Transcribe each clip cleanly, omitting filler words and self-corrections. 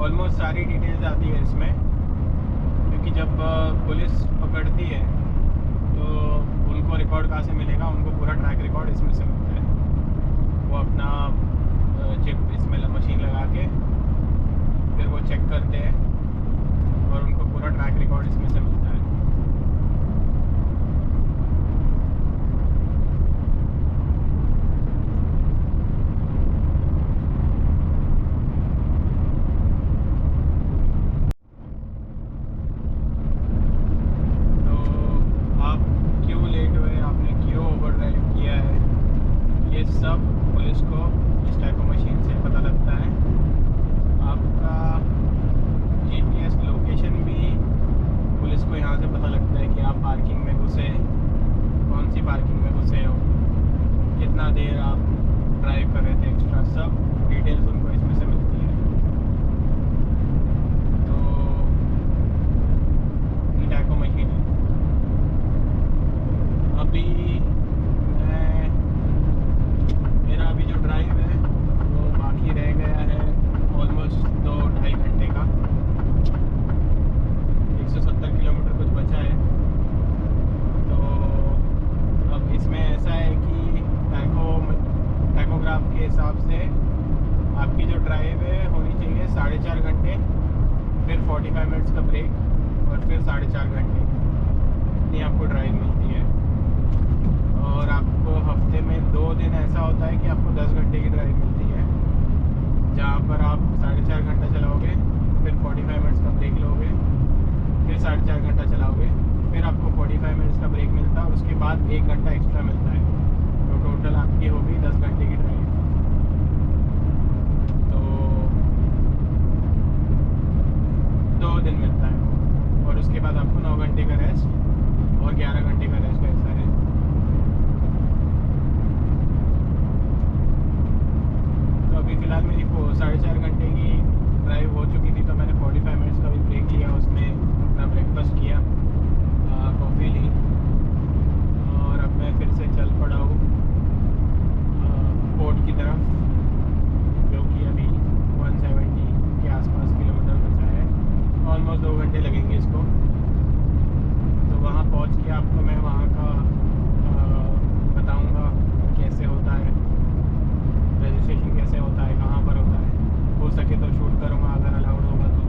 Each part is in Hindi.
ऑलमोस्ट सारी डिटेल्स आती है इसमें, क्योंकि जब पुलिस पकड़ती है तो उनको रिकॉर्ड कहाँ से मिलेगा, उनको पूरा ट्रैक रिकॉर्ड इसमें से मिलता है। वो अपना चिप इसमें मशीन लगा के फिर वो चेक करते हैं और उनको पूरा ट्रैक रिकॉर्ड इसमें से मिलता है। सब पुलिस को इस टाइप ऑफ मशीन से पता लगता है। आपका जीपीएस लोकेशन भी पुलिस को यहाँ से पता लगता है कि आप पार्किंग में घुसे, कौन सी पार्किंग में घुसे हो, कितना देर आप ड्राइव कर रहे थे एक्स्ट्रा, सब डिटेल्स उनको इसमें से मिलती है। तो ये टाइप ऑफ मशीन है। अभी अभी जो ड्राइव है वो बाकी रह गया है ऑलमोस्ट 2-2.5 घंटे का। 170 किलोमीटर कुछ बचा है। तो अब इसमें ऐसा है कि टैकोग्राफ के हिसाब से आपकी जो ड्राइव है होनी चाहिए 4.5 घंटे, फिर 45 मिनट्स का ब्रेक और फिर 4.5 घंटे, इतनी आपको ड्राइव मिलती है। और आपको हफ्ते में 2 दिन ऐसा होता है कि आपको 10 घंटे की ड्राइव मिलती है, जहाँ पर आप 4.5 घंटा चलाओगे, फिर 45 मिनट्स का ब्रेक लोगे, फिर 4.5 घंटा चलाओगे, फिर आपको 45 मिनट्स का ब्रेक मिलता है और उसके बाद 1 घंटा एक्स्ट्रा मिलता है। तो टोटल आपकी होगी 10 घंटे की ड्राइव। तो 2 दिन मिलता है और उसके बाद आपको 9 घंटे का रेस्ट और 11 घंटे का रेस्ट ऐसा है। अभी फ़िलहाल मेरी 4.5 घंटे की ड्राइव हो चुकी थी, तो मैंने 45 मिनट्स का भी ब्रेक लिया, उसमें अपना ब्रेकफास्ट किया, कॉफ़ी ली और अब मैं फिर से चल पड़ा हूँ पोर्ट की तरफ, जो कि अभी 170 के आसपास किलोमीटर बचा है। ऑलमोस्ट 2 घंटे लगेंगे इसको। तो वहाँ पहुँच के आपको मैं वहाँ का बताऊँगा कैसे होता है रजिस्ट्रेशन, कैसे होता है, कहाँ पर होता है। हो सके तो शूट करूँगा अगर अलाउड होगा तो।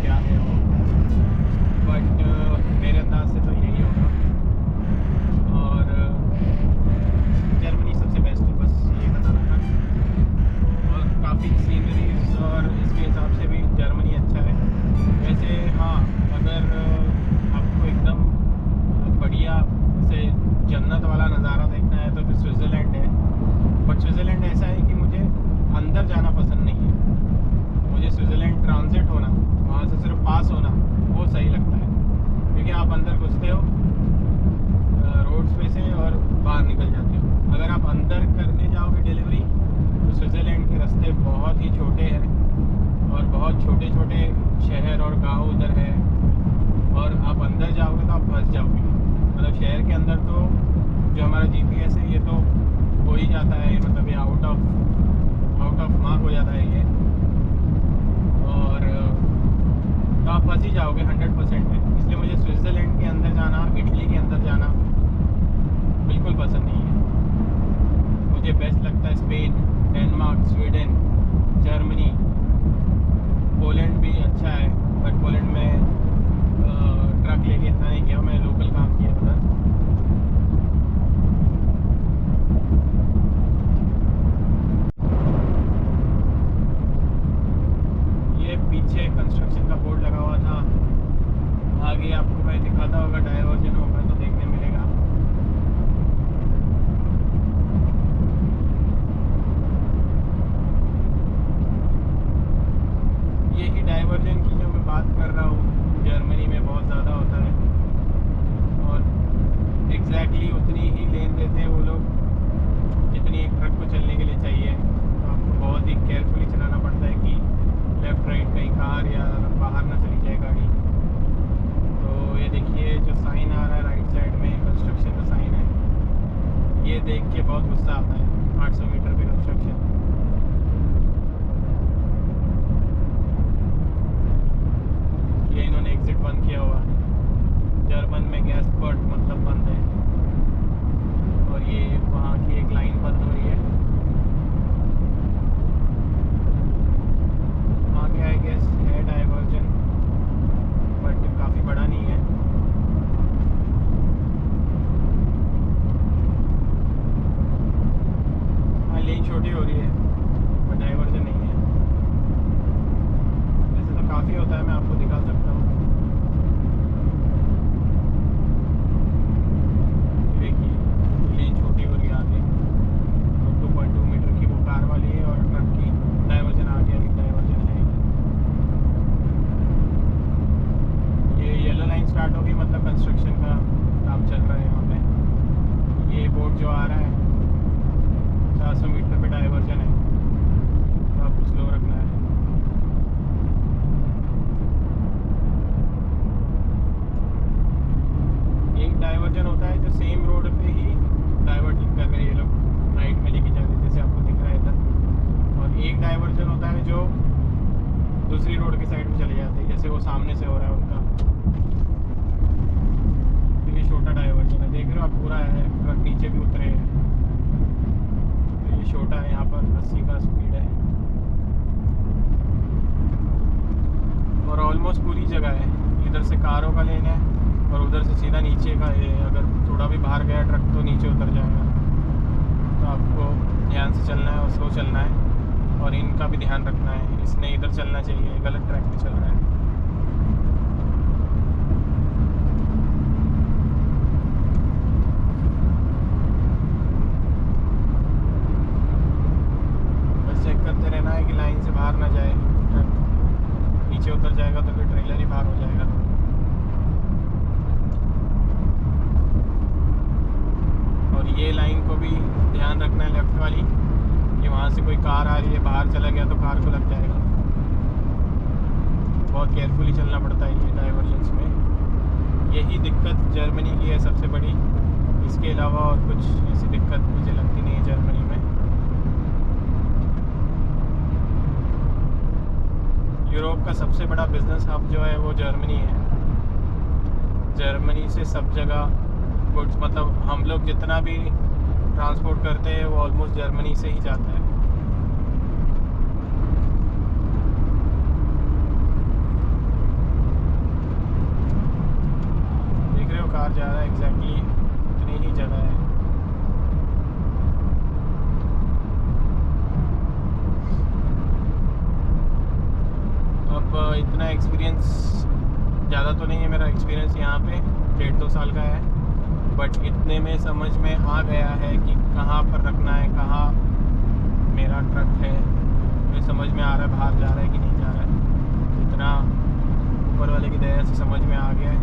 क्या है। जाता है, मतलब ये आउट ऑफ मार्क हो जाता है ये, और तो आप फंस ही जाओगे 100% है। इसलिए मुझे स्विट्ज़रलैंड के अंदर जाना, इटली के अंदर जाना बिल्कुल पसंद नहीं है। मुझे बेस्ट लगता है Spain, Denmark, Sweden, Germany, Poland भी अच्छा है, बट पोलैंड में ट्रक लेके इतना नहीं किया, मैंने लोकल काम किया उधर। ये पीछे कंस्ट्रक्शन का बोर्ड लगा हुआ था, आगे आपको मैं दिखाता होगा, डाइवर्जन होगा तो देखने मिलेगा। यही डाइवर्जन की जो मैं बात कर रहा हूँ, जर्मनी में बहुत ज़्यादा होता है, और एग्जैक्टली उतनी ही लेन देते हैं वो लोग जितनी एक ट्रक को चलने के लिए चाहिए। तो आपको बहुत ही केयरफुली चलाना पड़ता है कि लेफ़्ट राइट कहीं कार या बाहर ना चली जाए गाड़ी। तो ये देखिए जो साइन आ रहा है राइट साइड में, कंस्ट्रक्शन का साइन है, ये देख के बहुत गुस्सा आता है। 800 मीटर पे कंस्ट्रक्शन, ये इन्होंने एग्जिट बंद किया हुआ। जर्मन में गैस पर्ट मतलब बंद है, और ये वहाँ की एक लाइन बंद हो रही है। आगे आई गेस है डाइवर्जन, बट काफ़ी बड़ा नहीं है। हाँ, लेन छोटी हो रही है, बट डाइवर्जन नहीं है। वैसे तो काफ़ी होता है, मैं आपको दिखा सकता हूँ। देखिए लेन छोटी हो रही है आगे, 2.2 मीटर की वो कार वाली है, और ट्रक की डाइवर्जन आगे एक डाइवर्जन है। ये येलो लाइन स्टार्ट होगी, मतलब कंस्ट्रक्शन का काम चल रहा है यहाँ पे। ये बोर्ड जो आ रहा है 400 मीटर पे डाइवर्जन है, तो आपको स्लो रखना है। एक डाइवर्जन होता है जो सेम रोड पे ही डाइवर्जन कर रहे ये लोग राइट में लेके जा रहे हैं, जैसे आपको दिख रहा है इधर। और एक डाइवर्जन होता है जो दूसरी रोड की साइड में चले जाते हैं, जैसे वो सामने से हो रहा है उनका। तो ये छोटा डाइवर्जन है, देख रहे हो आप, पूरा है, ट्रक नीचे भी उतरे हैं। तो ये छोटा है, यहाँ पर 80 का स्पीड है, और ऑलमोस्ट पूरी जगह है। इधर से कारों का लेन है, और उधर से सीधा नीचे का है। अगर थोड़ा भी बाहर गया ट्रक तो नीचे उतर जाएगा, तो आपको ध्यान से चलना है और स्लो चलना है, और इनका भी ध्यान रखना है। इसने इधर चलना चाहिए, गलत ट्रैक पे चल रहा है। बस चेक करते रहना है कि लाइन से बाहर ना जाए ट्रक, नीचे उतर जाएगा तो फिर ट्रेलर ही बाहर हो जाएगा। और ये लाइन को भी ध्यान रखना है, लेफ्ट वाली, कि वहाँ से कोई कार आ रही है, बाहर चला गया तो कार को लग जाएगा। बहुत केयरफुली चलना पड़ता है ये डाइवर्जन्स में। यही दिक्कत जर्मनी की है सबसे बड़ी, इसके अलावा और कुछ ऐसी दिक्कत मुझे लगती नहीं है जर्मनी में। यूरोप का सबसे बड़ा बिजनेस हब जो है वो जर्मनी है। जर्मनी से सब जगह गुड्स, मतलब हम लोग जितना भी ट्रांसपोर्ट करते हैं वो ऑलमोस्ट जर्मनी से ही जाता है। देख रहे हो कार जा रहा है, एग्जैक्टली उतनी ही जगह है। अब इतना एक्सपीरियंस ज़्यादा तो नहीं है मेरा, एक्सपीरियंस यहाँ पे 1.5-2 साल का है, बट इतने में समझ में आ गया है कि कहाँ पर रखना है, कहाँ मेरा ट्रक है। मुझे समझ में आ रहा है बाहर जा रहा है कि नहीं जा रहा है। इतना ऊपर वाले की दया से समझ में आ गया है।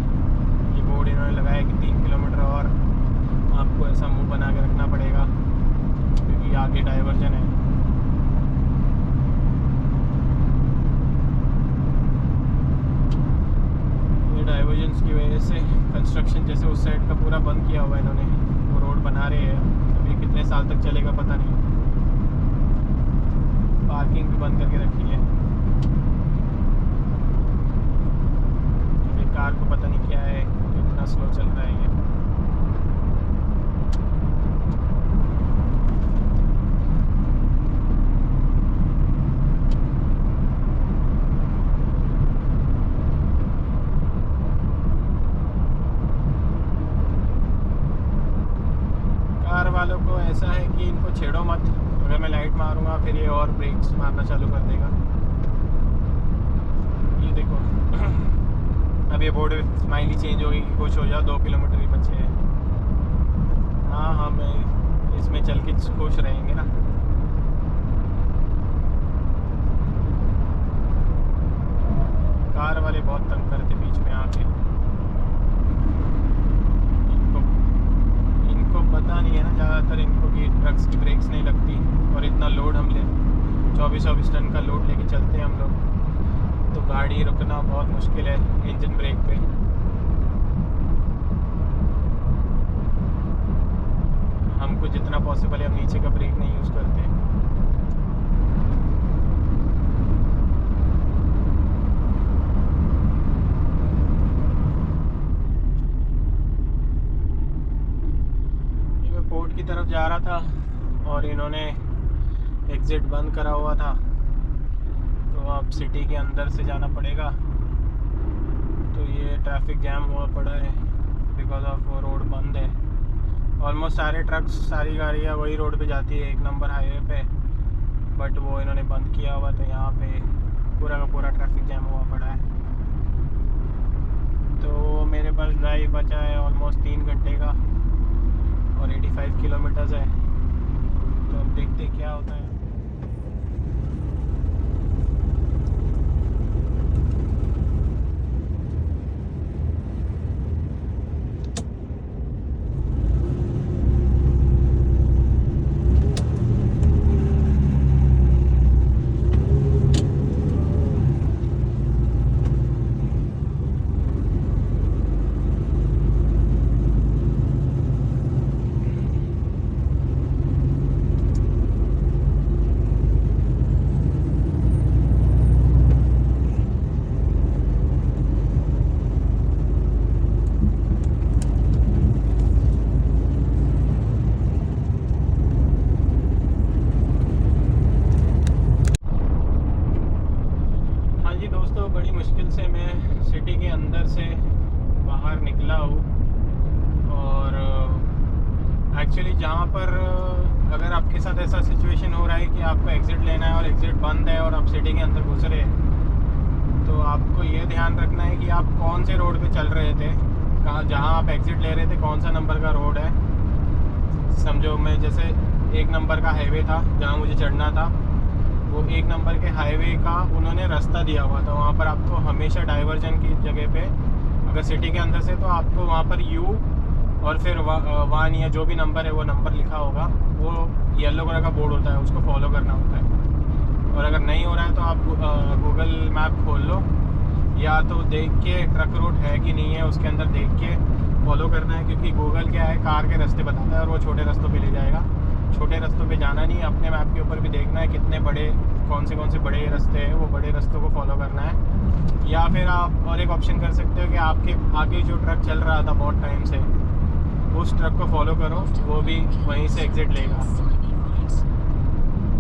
ये बोर्ड इन्होंने लगाया कि 3 किलोमीटर और आपको ऐसा मुंह बना के रखना पड़ेगा, क्योंकि आगे डाइवर्जन है। डाइवर्जन्स की वजह से कंस्ट्रक्शन जैसे उस साइड का पूरा बंद किया हुआ है इन्होंने, वो रोड बना रहे हैं अभी। ये कितने साल तक चलेगा पता नहीं। पार्किंग भी बंद करके रखी है। अभी कार को पता नहीं क्या है, कितना स्लो चल रहा है ये। कार वालों को ऐसा है कि इनको छेड़ो मत, अगर मैं लाइट मारूंगा फिर ये और ब्रेक्स मारना चालू कर देगा। ये देखो अब ये बोर्ड स्माइली चेंज होगी कि खुश हो जाओ 2 किलोमीटर ही बचे हैं। हाँ हम इसमें चल के खुश रहेंगे ना। कार वाले बहुत तंग करते बीच में आके, इनको पता नहीं है ना ज़्यादातर इनको कि ट्रक्स की ब्रेक्स नहीं लगती, और इतना लोड हम ले 24 टन का लोड लेके चलते हैं हम लोग, तो गाड़ी रुकना बहुत मुश्किल है इंजन ब्रेक पे। हमको जितना पॉसिबल है हम नीचे का ब्रेक नहीं यूज़ करते। पोर्ट की तरफ जा रहा था और इन्होंने एग्ज़िट बंद करा हुआ था, तो अब सिटी के अंदर से जाना पड़ेगा। तो ये ट्रैफिक जैम हुआ पड़ा है बिकॉज ऑफ वो रोड बंद है। ऑलमोस्ट सारे ट्रक्स सारी गाड़ियाँ वही रोड पे जाती है 1 नंबर हाईवे पे, बट वो इन्होंने बंद किया हुआ, तो यहाँ पे पूरा का पूरा ट्रैफिक जैम हुआ पड़ा है। तो मेरे पास ड्राइव बचा है ऑलमोस्ट 3 घंटे का और 85 किलोमीटर्स है, तो अब देखते क्या होता है। बड़ी मुश्किल से मैं सिटी के अंदर से बाहर निकला हूँ, और एक्चुअली जहाँ पर अगर आपके साथ ऐसा सिचुएशन हो रहा है कि आपको एग्ज़िट लेना है और एग्ज़िट बंद है और आप सिटी के अंदर घुस रहे हैं, तो आपको ये ध्यान रखना है कि आप कौन से रोड पे चल रहे थे, कहाँ जहाँ आप एग्ज़िट ले रहे थे कौन सा नंबर का रोड है। समझो मैं जैसे 1 नंबर का हाईवे था जहाँ मुझे चढ़ना था, वो 1 नंबर के हाईवे का उन्होंने रास्ता दिया हुआ था। वहाँ पर आपको हमेशा डाइवर्जन की जगह पे अगर सिटी के अंदर से, तो आपको वहाँ पर यू और फिर 1 या जो भी नंबर है वो नंबर लिखा होगा, वो येलो कलर का बोर्ड होता है, उसको फॉलो करना होता है। और अगर नहीं हो रहा है तो आप गूगल मैप खोल लो, या तो देख के ट्रक रूट है कि नहीं है उसके अंदर देख के फॉलो करना है, क्योंकि गूगल क्या है कार के रास्ते बताता है और वो छोटे रास्तों पे ले जाएगा। छोटे रास्तों पे जाना नहीं, अपने मैप के ऊपर भी देखना है कितने बड़े कौन से बड़े रास्ते हैं, वो बड़े रास्तों को फॉलो करना है। या फिर आप और एक ऑप्शन कर सकते हो कि आपके आगे जो ट्रक चल रहा था बहुत टाइम से, उस ट्रक को फॉलो करो, वो भी वहीं से एग्ज़िट लेगा।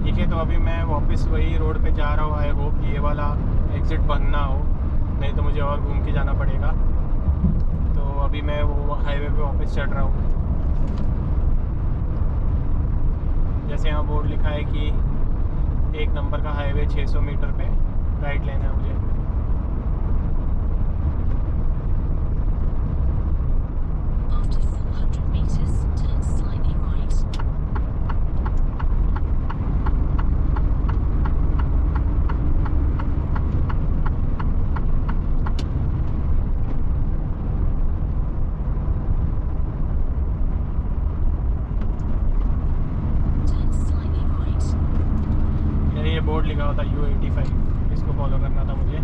ठीक है, तो अभी मैं वापस वही रोड पे जा रहा हूँ। आई होप ये वाला एग्ज़िट बंद ना हो, नहीं तो मुझे और घूम के जाना पड़ेगा। तो अभी मैं वो हाईवे पे वापस चढ़ रहा हूँ। जैसे यहाँ बोर्ड लिखा है कि 1 नंबर का हाईवे 600 मीटर पे राइट लेना है मुझे। After 400 meters, turn slightly right. Board लिखा होता U85, इसको फॉलो करना था मुझे।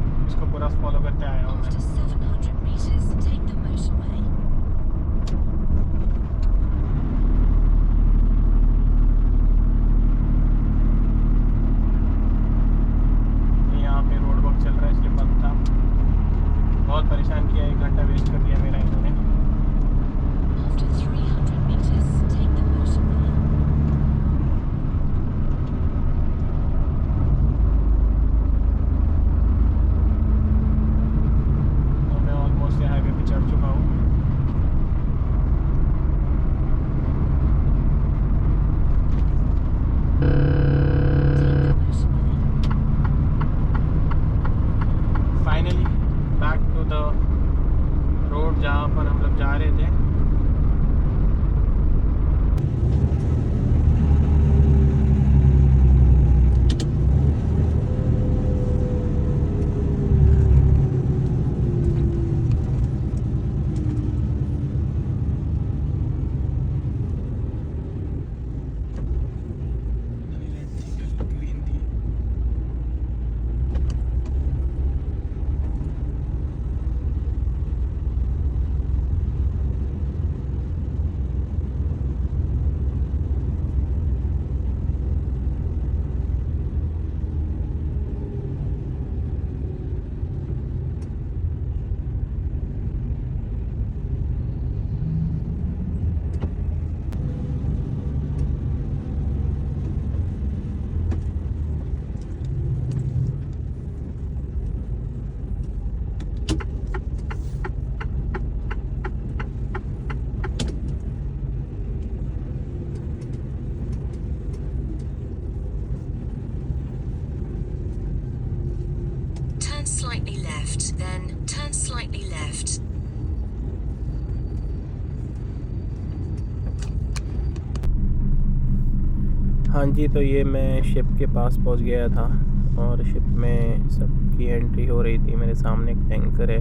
रोड जहाँ पर हम लोग जा रहे थे। Turn slightly left, then turn slightly left. हाँ जी, तो ये मैं शिप के पास पहुंच गया था और शिप में सबकी एंट्री हो रही थी। मेरे सामने एक टैंकर है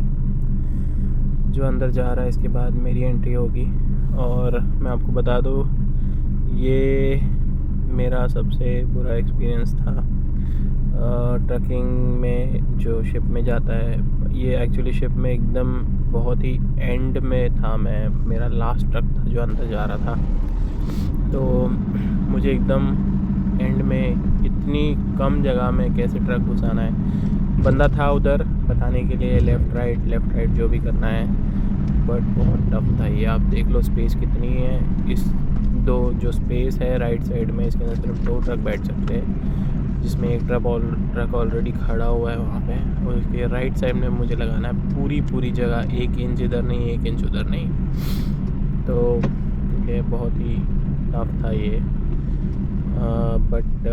जो अंदर जा रहा है, इसके बाद मेरी एंट्री होगी। और मैं आपको बता दूँ, ये मेरा सबसे बुरा एक्सपीरियंस था ट्रकिंग में जो शिप में जाता है। ये एक्चुअली शिप में एकदम बहुत ही एंड में था, मेरा लास्ट ट्रक था जो अंदर जा रहा था। तो मुझे एकदम एंड में इतनी कम जगह में कैसे ट्रक घुसाना है। बंदा था उधर बताने के लिए लेफ़्ट राइट जो भी करना है, बट बहुत टफ था ये। आप देख लो स्पेस कितनी है। इस दो जो स्पेस है राइट साइड में, इसके अंदर सिर्फ 2 ट्रक बैठ सकते हैं, जिसमें एक ट्रक ऑलरेडी खड़ा हुआ है वहाँ पे। और उसके राइट साइड में मुझे लगाना है पूरी जगह, 1 इंच इधर नहीं 1 इंच उधर नहीं। तो ये बहुत ही टफ था ये, but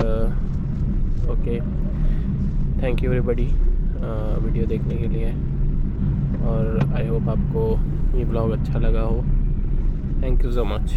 okay. Thank you everybody video देखने के लिए, और आई होप आपको ये ब्लॉग अच्छा लगा हो। Thank you so much.